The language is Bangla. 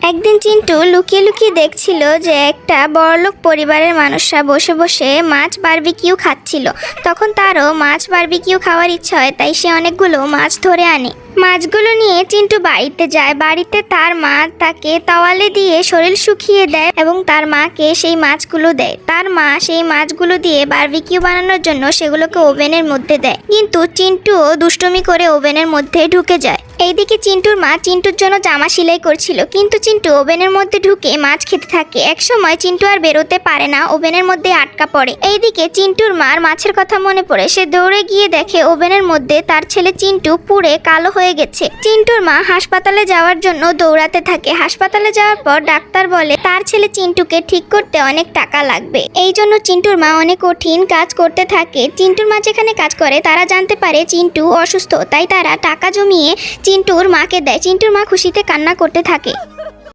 একদিন চিন্টু লুকিয়ে লুকিয়ে দেখছিল যে একটা বড়লোক পরিবারের মানুষরা বসে বসে মাছ বারবিকিউ খাচ্ছিল। তখন তারও মাছ বারবিকিউ খাওয়ার ইচ্ছা হয়, তাই সে অনেকগুলো মাছ ধরে আনে। মাছগুলো নিয়ে চিন্টু বাড়িতে যায়। বাড়িতে তার মা তাকে তাওয়ালে দিয়ে শরীর শুকিয়ে দেয় এবং তার মাকে সেই মাছগুলো দেয়। তার মা সেই মাছগুলো দিয়ে বারবিকিউ বানানোর জন্য সেগুলোকে ওভেনের মধ্যে দেয়, কিন্তু চিন্টুও দুষ্টুমি করে ওভেনের মধ্যে ঢুকে যায়। এইদিকে চিন্টুর মা চিন্টুর জন্য জামা সেলাই করছিল, কিন্তু চিন্টু ওভেনের মধ্যে ঢুকে মাছ খেতে থাকে। একসময় চিন্টু আর বেরোতে পারে না, ওভেনের মধ্যে আটকা পড়ে। এইদিকে চিন্টুর মার মাছের কথা মনে পড়ে। সে দৌড়ে গিয়ে দেখে ওভেনের মধ্যে তার ছেলে চিন্টু পুড়ে কালো হয়ে গেছে। চিন্টুর মা হাসপাতালে যাওয়ার জন্য দৌড়াতে থাকে। হাসপাতালে যাওয়ার পর ডাক্তার বলে তার ছেলে চিন্টুকে ঠিক করতে অনেক টাকা লাগবে। এই জন্য চিন্টুর মা অনেক কঠিন কাজ করতে থাকে। চিন্টুর মা যেখানে কাজ করে তারা জানতে পারে চিন্টু অসুস্থ, তাই তারা টাকা জমিয়ে চিন্টুর মাকে দেয়। চিন্টুর মা খুশিতে কান্না করতে থাকে।